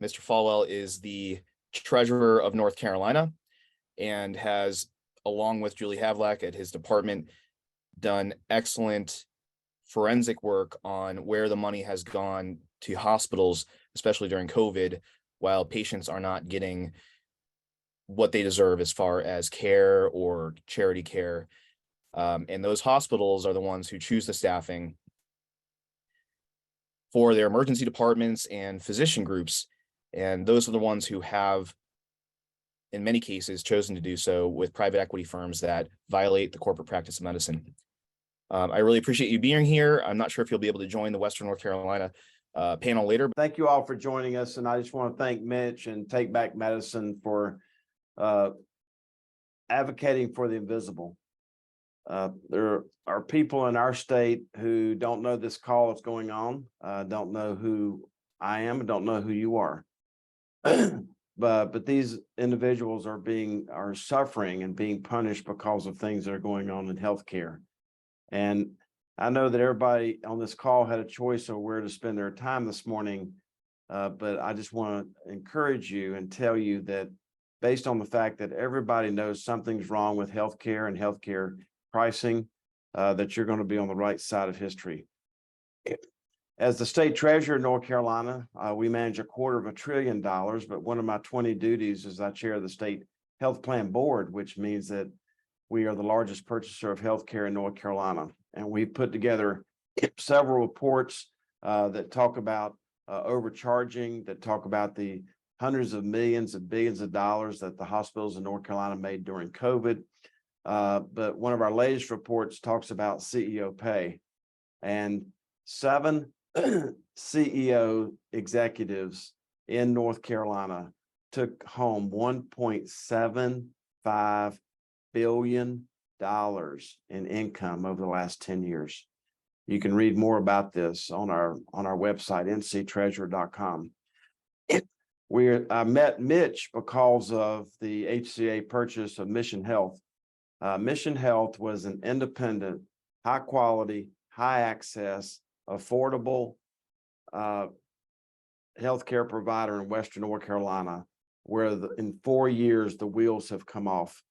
Mr. Folwell is the treasurer of North Carolina and has, along with Julie Havlack at his department, done excellent forensic work on where the money has gone to hospitals, especially during COVID, while patients are not getting what they deserve as far as care or charity care. And those hospitals are the ones who choose the staffing for their emergency departments and physician groups. And those are the ones who have, in many cases, chosen to do so with private equity firms that violate the corporate practice of medicine. I really appreciate you being here. I'm not sure if you'll be able to join the Western North Carolina panel later. Thank you all for joining us. And I just want to thank Mitch and Take Back Medicine for advocating for the invisible. There are people in our state who don't know this call is going on, don't know who I am, and don't know who you are. But these individuals are suffering and being punished because of things that are going on in healthcare. And I know that everybody on this call had a choice of where to spend their time this morning, but I just want to encourage you and tell you that based on the fact that everybody knows something's wrong with healthcare and healthcare pricing, that you're going to be on the right side of history. As the state treasurer of North Carolina, we manage $250 billion, but one of my 20 duties is I chair the state health plan board, which means that we are the largest purchaser of healthcare in North Carolina. And we've put together several reports that talk about overcharging, that talk about the hundreds of millions and billions of dollars that the hospitals in North Carolina made during COVID. But one of our latest reports talks about CEO pay, and 7 CEO executives in North Carolina took home $1.75 billion in income over the last 10 years. You can read more about this on our website, nctreasurer.com. I met Mitch because of the HCA purchase of Mission Health. Mission Health was an independent, high quality, high access, affordable healthcare provider in Western North Carolina, where in 4 years, the wheels have come off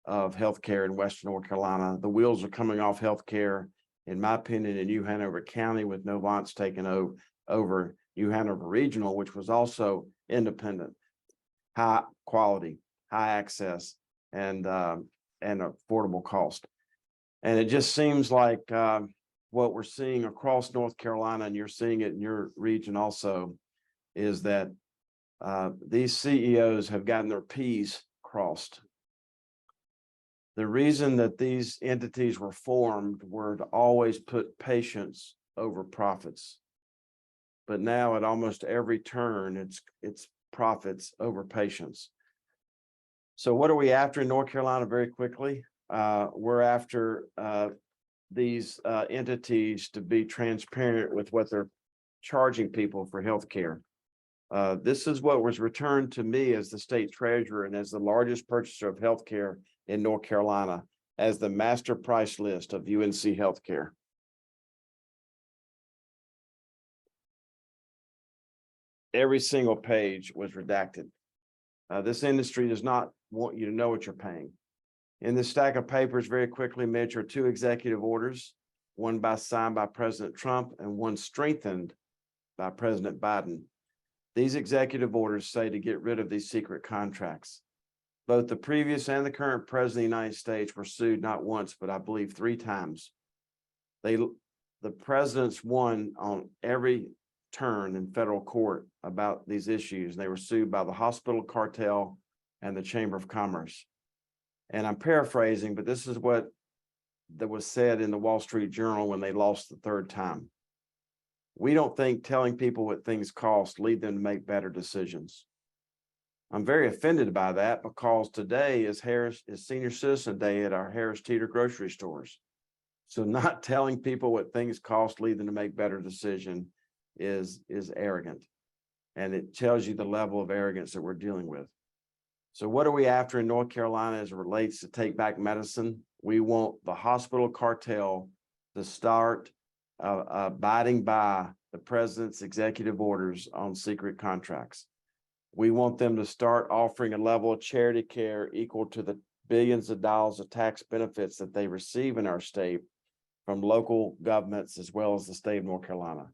of healthcare in Western North Carolina. The wheels are coming off healthcare, in my opinion, in New Hanover County, with Novant's taking over New Hanover Regional, which was also independent, high quality, high access, and affordable cost. And it just seems like what we're seeing across North Carolina, and you're seeing it in your region also, is that these CEOs have gotten their P's crossed. The reason that these entities were formed were to always put patients over profits. But now at almost every turn, it's profits over patients. So what are we after in North Carolina? Very quickly, we're after these entities to be transparent with what they're charging people for healthcare. This is what was returned to me as the state treasurer and as the largest purchaser of healthcare in North Carolina as the master price list of UNC Healthcare. Every single page was redacted. This industry does not want you to know what you're paying. In this stack of papers, very quickly, Mitch, are 2 executive orders, one signed by President Trump and one strengthened by President Biden. These executive orders say to get rid of these secret contracts. Both the previous and the current president of the United States were sued not once, but I believe 3 times. The presidents won on every turn in federal court about these issues. They were sued by the hospital cartel and the Chamber of Commerce. And I'm paraphrasing, but this is what that was said in the Wall Street Journal when they lost the 3rd time. We don't think telling people what things cost lead them to make better decisions. I'm very offended by that because today is Senior Citizen Day at our Harris Teeter grocery stores. So not telling people what things cost lead them to make better decision is arrogant. And it tells you the level of arrogance that we're dealing with. So what are we after in North Carolina as it relates to Take Back Medicine? We want the hospital cartel to start abiding by the president's executive orders on secret contracts. We want them to start offering a level of charity care equal to the billions of dollars of tax benefits that they receive in our state from local governments as well as the state of North Carolina.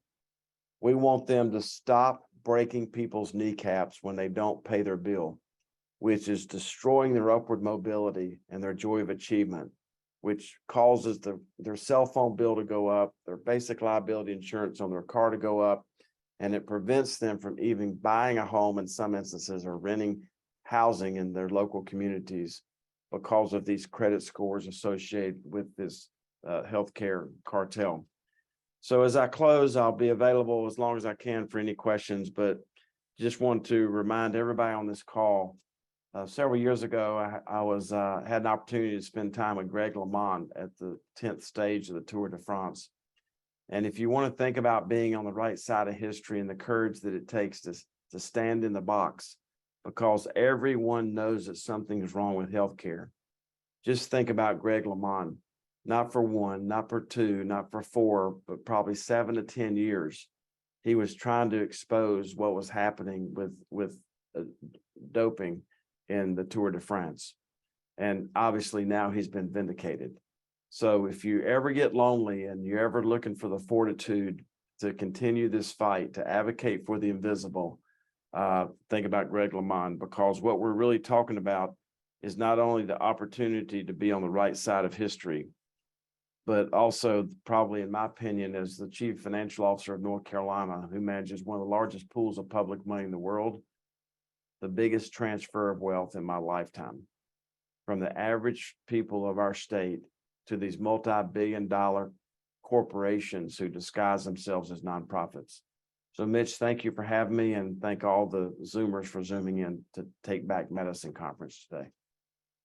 We want them to stop breaking people's kneecaps when they don't pay their bill, which is destroying their upward mobility and their joy of achievement, which causes their cell phone bill to go up, their basic liability insurance on their car to go up, and it prevents them from even buying a home in some instances or renting housing in their local communities because of these credit scores associated with this healthcare cartel. So as I close, I'll be available as long as I can for any questions, but just want to remind everybody on this call, several years ago, I was had an opportunity to spend time with Greg LeMond at the 10th stage of the Tour de France. And if you want to think about being on the right side of history and the courage that it takes to stand in the box, because everyone knows that something is wrong with healthcare, just think about Greg LeMond. Not for one, not for two, not for four, but probably 7 to 10 years. He was trying to expose what was happening with doping in the Tour de France. And obviously now he's been vindicated. So if you ever get lonely and you're ever looking for the fortitude to continue this fight, to advocate for the invisible, think about Greg LeMond, because what we're really talking about is not only the opportunity to be on the right side of history, but also probably, in my opinion, as the chief financial officer of North Carolina, who manages one of the largest pools of public money in the world, the biggest transfer of wealth in my lifetime, from the average people of our state to these multi-billion-dollar corporations who disguise themselves as nonprofits. So Mitch, thank you for having me, and thank all the Zoomers for Zooming in to Take Back Medicine conference today.